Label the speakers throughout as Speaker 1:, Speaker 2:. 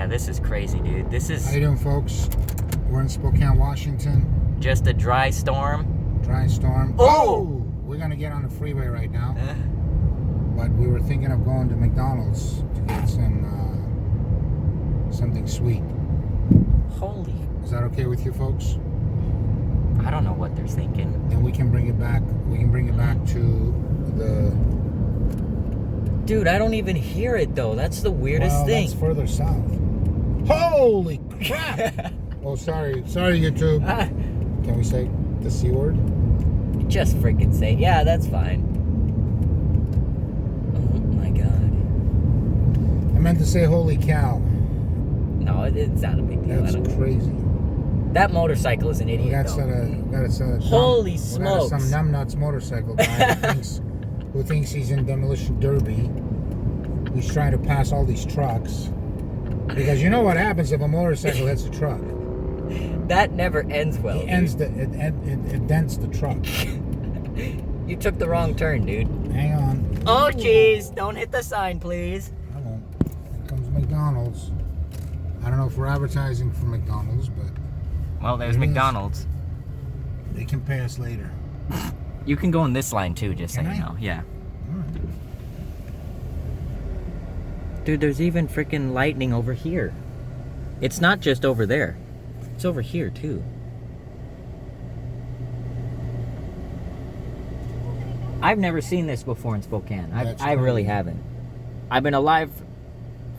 Speaker 1: Yeah, this is crazy, dude. This is...
Speaker 2: How you doing, folks? We're in Spokane, Washington.
Speaker 1: Just a dry storm.
Speaker 2: Dry storm.
Speaker 1: Oh!
Speaker 2: We're going to get on the freeway right now. But we were thinking of going to McDonald's to get something sweet.
Speaker 1: Holy...
Speaker 2: Is that okay with you folks?
Speaker 1: I don't know what they're thinking.
Speaker 2: Then we can bring it back. We can bring it back to the...
Speaker 1: Dude, I don't even hear it, though. That's the weirdest thing.
Speaker 2: That's further south. Holy crap! Oh, sorry. Sorry, YouTube. Can we say the C word?
Speaker 1: Just freaking say, yeah, that's fine. Oh my god.
Speaker 2: I meant to say holy cow.
Speaker 1: No, it's not a big deal.
Speaker 2: That's crazy.
Speaker 1: That motorcycle is an idiot,
Speaker 2: That's
Speaker 1: Holy smokes.
Speaker 2: Some numbnuts motorcycle guy who thinks he's in demolition derby. He's trying to pass all these trucks. Because you know what happens if a motorcycle hits a truck?
Speaker 1: That never ends well.
Speaker 2: It dents the truck.
Speaker 1: You took the wrong turn, dude.
Speaker 2: Hang on.
Speaker 1: Oh, jeez. Don't hit the sign, please.
Speaker 2: I won't. Here comes McDonald's. I don't know if we're advertising for McDonald's, but...
Speaker 1: Well, there's McDonald's.
Speaker 2: They can pay us later.
Speaker 1: You can go in this line, too, just so
Speaker 2: Can I?
Speaker 1: you know. Yeah.
Speaker 2: All right.
Speaker 1: Dude, there's even freaking lightning over here. It's not just over there. It's over here, too. I've never seen this before in Spokane. I really haven't. I've been alive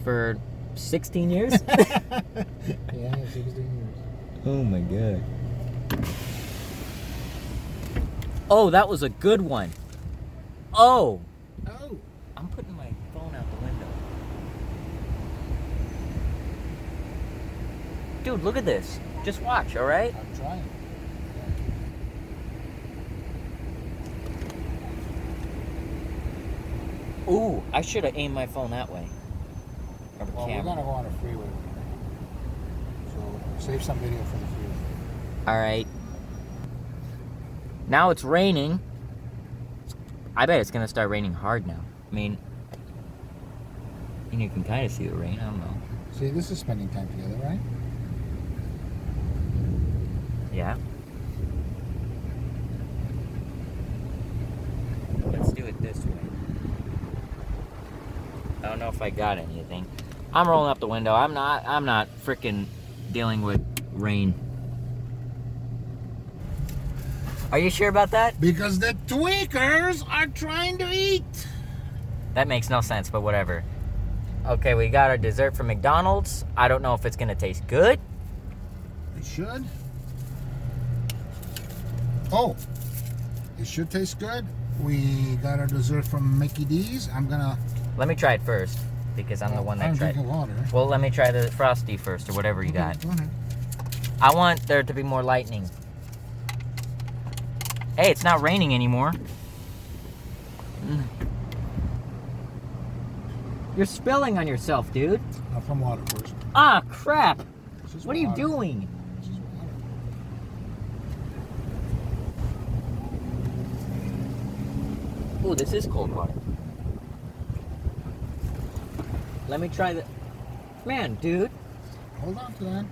Speaker 1: for 16 years.
Speaker 2: Yeah, 16 years.
Speaker 1: Oh my god. Oh, that was a good one. Oh.
Speaker 2: Oh.
Speaker 1: I'm putting my phone out the window. Dude, look at this. Just watch, all right?
Speaker 2: I'm trying.
Speaker 1: Ooh, I should have aimed my phone that way. Or the
Speaker 2: Well,
Speaker 1: camera.
Speaker 2: we're gonna go on a freeway. So save some video for the freeway.
Speaker 1: All right. Now it's raining. I bet it's gonna start raining hard now. I mean, you can kind of see the rain. I don't know.
Speaker 2: See, this is spending time together, right?
Speaker 1: Yeah. Let's do it this way. I don't know if I got anything. I'm rolling up the window. I'm not freaking dealing with rain. Are you sure about that?
Speaker 2: Because the tweakers are trying to eat.
Speaker 1: That makes no sense, but whatever. Okay, we got our dessert from McDonald's. I don't know if it's gonna taste good.
Speaker 2: It should. Oh, it should taste good. We got our dessert from Mickey D's.
Speaker 1: Let me try it first, because I'm the one that
Speaker 2: I'm
Speaker 1: tried.
Speaker 2: drinking water.
Speaker 1: Well, let me try the Frosty first, or whatever you got.
Speaker 2: Go ahead.
Speaker 1: I want there to be more lightning. Hey, it's not raining anymore. You're spilling on yourself, dude.
Speaker 2: Not from water first.
Speaker 1: Ah, crap. What are you
Speaker 2: water.
Speaker 1: doing?
Speaker 2: This is water.
Speaker 1: Ooh, this is cold water. Let me try the... Man, dude.
Speaker 2: Hold on to that.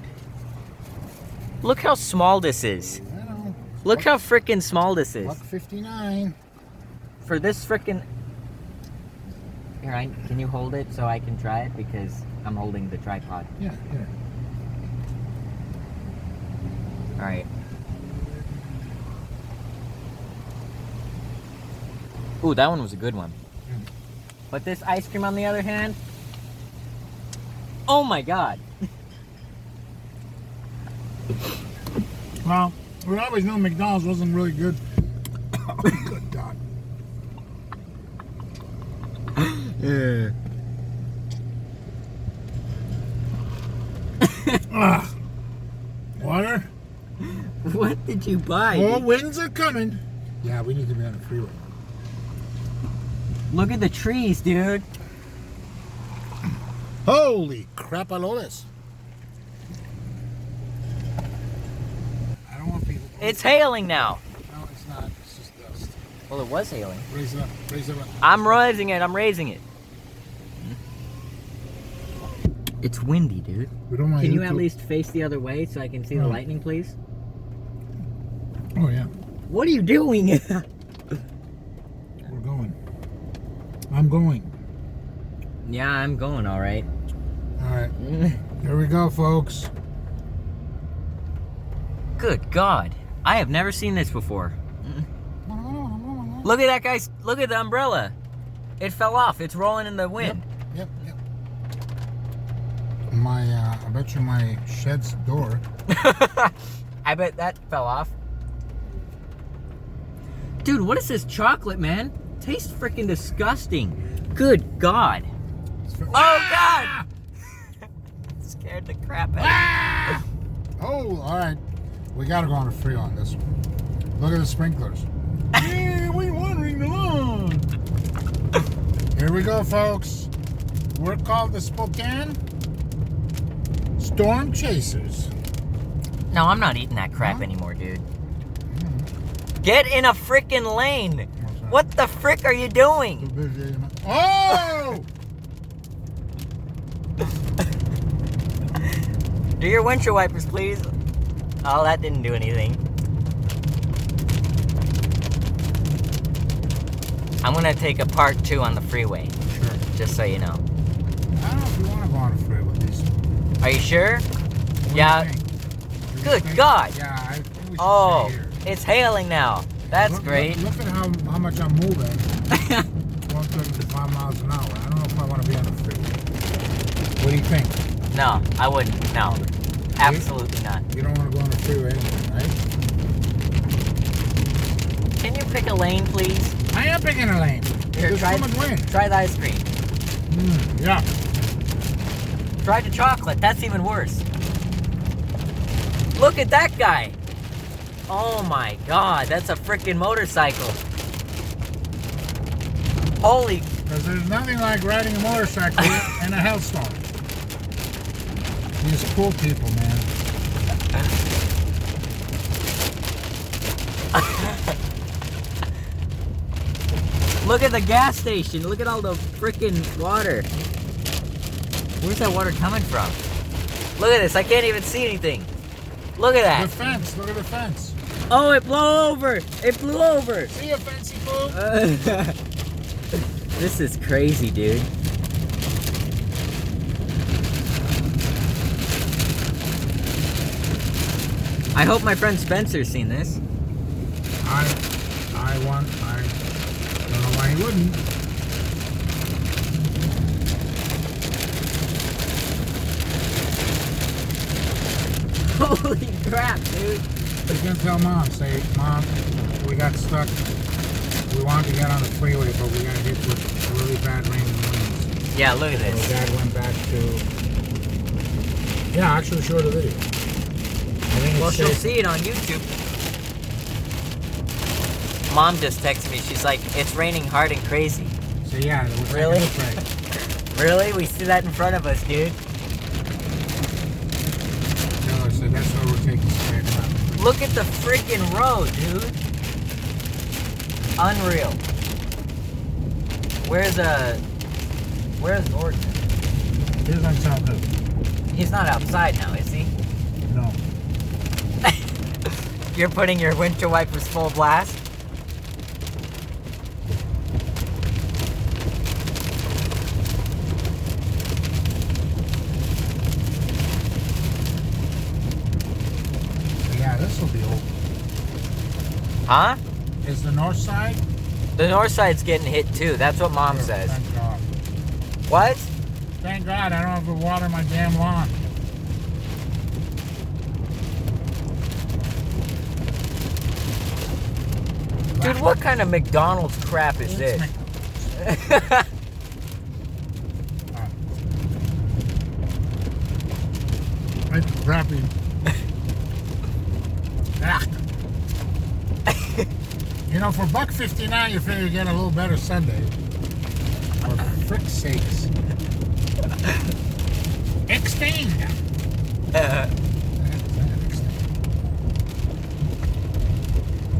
Speaker 1: Look how small this is.
Speaker 2: I know.
Speaker 1: Look how freaking small this is.
Speaker 2: $1.59.
Speaker 1: For this freaking... Here, can you hold it so I can try it? Because I'm holding the tripod.
Speaker 2: Yeah, here.
Speaker 1: Alright. Ooh, that one was a good one. But this ice cream, on the other hand... Oh my god!
Speaker 2: Well, we always knew McDonald's wasn't really good. Good God.
Speaker 1: Yeah.
Speaker 2: Water?
Speaker 1: What did you buy?
Speaker 2: More winds are coming. Yeah, we need to be on the freeway.
Speaker 1: Look at the trees, dude.
Speaker 2: Holy crapalones. I don't want people...
Speaker 1: It's hailing now.
Speaker 2: No, it's not. It's just dust.
Speaker 1: Well, it was hailing.
Speaker 2: Raise it up. Raise it up.
Speaker 1: I'm raising it. I'm raising it. It's windy, dude.
Speaker 2: We don't want
Speaker 1: Can you at least face the other way so I can see the lightning, please?
Speaker 2: Oh, yeah.
Speaker 1: What are you doing?
Speaker 2: We're going. I'm going.
Speaker 1: Yeah, I'm going, all right.
Speaker 2: All right. Here we go, folks.
Speaker 1: Good God. I have never seen this before. Look at that guy's... Look at the umbrella. It fell off. It's rolling in the wind.
Speaker 2: Yep. I bet you my shed's door.
Speaker 1: I bet that fell off. Dude, what is this chocolate, man? Tastes freaking disgusting. Good God. Oh, God! Scared the crap out of me.
Speaker 2: Oh, all right. We got to go on a free on this one. Look at the sprinklers. Yeah, we're wandering along. Here we go, folks. We're called the Spokane Storm Chasers.
Speaker 1: No, I'm not eating that crap anymore, dude. Get in a freaking lane. What the frick are you doing?
Speaker 2: Oh!
Speaker 1: Do your windshield wipers, please. Oh, that didn't do anything. I'm gonna take a part 2 on the freeway.
Speaker 2: Sure.
Speaker 1: Just so you know.
Speaker 2: I don't know if you want to go on a freeway with these.
Speaker 1: Are you sure?
Speaker 2: What
Speaker 1: Yeah.
Speaker 2: do you think?
Speaker 1: Good God.
Speaker 2: Yeah, I think we should
Speaker 1: Oh,
Speaker 2: stay here.
Speaker 1: it's hailing now. That's great.
Speaker 2: Look at how much I'm moving. 135 miles an hour. I don't know if I want to be on the freeway. What do you think?
Speaker 1: No, I wouldn't. No. Absolutely not.
Speaker 2: You don't want to go on the freeway anyway, right?
Speaker 1: Can you pick a lane, please?
Speaker 2: I am picking a lane.
Speaker 1: Here,
Speaker 2: There's so much wind.
Speaker 1: try the ice cream.
Speaker 2: Yeah.
Speaker 1: Try the chocolate. That's even worse. Look at that guy. Oh my God, that's a freaking motorcycle. Holy.
Speaker 2: Because there's nothing like riding a motorcycle in a hailstorm. These cool people, man.
Speaker 1: Look at the gas station. Look at all the freaking water. Where's that water coming from? Look at this. I can't even see anything. Look at that.
Speaker 2: The fence. Look at the fence.
Speaker 1: Oh, it blew over. It blew over.
Speaker 2: See a fancy fool?
Speaker 1: This is crazy, dude. I hope my friend Spencer's seen this.
Speaker 2: I don't know why he wouldn't.
Speaker 1: Holy crap, dude.
Speaker 2: You can tell Mom, say, Mom, we got stuck. We wanted to get on the freeway, but we got hit with really bad rain and winds.
Speaker 1: Yeah, look at
Speaker 2: So
Speaker 1: this.
Speaker 2: Dad went back to... Yeah, actually showed a video.
Speaker 1: Well, she'll see it on YouTube. Mom just texted me. She's like, it's raining hard and crazy.
Speaker 2: So yeah, it was
Speaker 1: Really?
Speaker 2: Like right.
Speaker 1: Really? We see that in front of us, dude.
Speaker 2: No, so that's why we're taking straight up.
Speaker 1: Look at the freaking road, dude. Unreal. Where's Gordon?
Speaker 2: Here's on top of
Speaker 1: He's not outside now, is he?
Speaker 2: No.
Speaker 1: You're putting your windshield wipers full blast?
Speaker 2: Yeah, this will be open.
Speaker 1: Huh?
Speaker 2: Is the north side?
Speaker 1: The north side's getting hit too. That's what Mom says.
Speaker 2: Thank God.
Speaker 1: What?
Speaker 2: Thank God I don't have to water my damn lawn.
Speaker 1: Dude, what kind of McDonald's crap is this?
Speaker 2: It's crappy. You know, for $1.59, you figure you get a little better Sunday. For frick's sakes. Extend.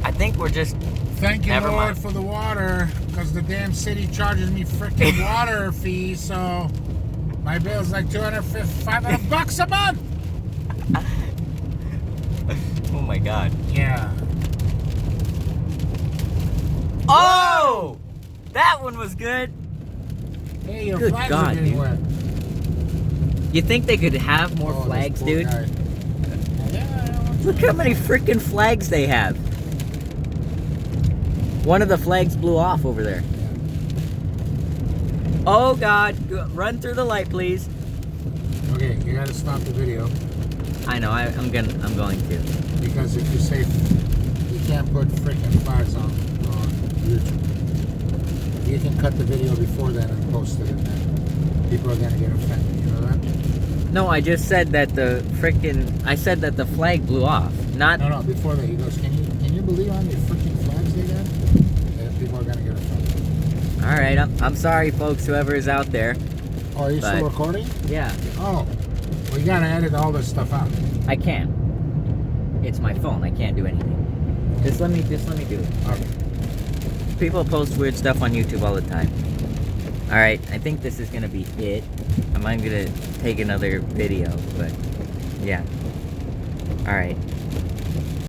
Speaker 1: I think we're just...
Speaker 2: Thank you,
Speaker 1: Never
Speaker 2: Lord,
Speaker 1: mind.
Speaker 2: for the water, because the damn city charges me frickin' water fees, so My bill's like 500 bucks a month.
Speaker 1: Oh my god.
Speaker 2: Yeah.
Speaker 1: Oh! That one was good.
Speaker 2: Hey, your
Speaker 1: Good
Speaker 2: flags
Speaker 1: God,
Speaker 2: are getting
Speaker 1: dude.
Speaker 2: wet.
Speaker 1: You think they could have more
Speaker 2: Oh, this
Speaker 1: flags,
Speaker 2: poor
Speaker 1: dude?
Speaker 2: guy. Yeah.
Speaker 1: Look how many freaking flags they have. One of the flags blew off over there. Oh god, run through the light, please.
Speaker 2: Okay, you gotta stop the video
Speaker 1: I know, I'm going to.
Speaker 2: because if you say you can't put frickin' flags on YouTube, you can cut the video before then and post it, and then people are gonna get offended. You know that?
Speaker 1: No, I just said that I said that the flag blew off. Not.
Speaker 2: No, before that, he goes, can you believe how many freaking flags they got? And people are gonna get offended.
Speaker 1: All right, I'm sorry, folks, whoever is out there.
Speaker 2: Oh, are you
Speaker 1: But-
Speaker 2: still recording?
Speaker 1: Yeah,
Speaker 2: Oh, well, you gotta edit all this stuff out.
Speaker 1: I can. It's my phone. I can't do anything. Just let me do it.
Speaker 2: Okay.
Speaker 1: People post weird stuff on YouTube all the time. All right, I think this is gonna be it. I'm gonna take another video, but yeah. All right.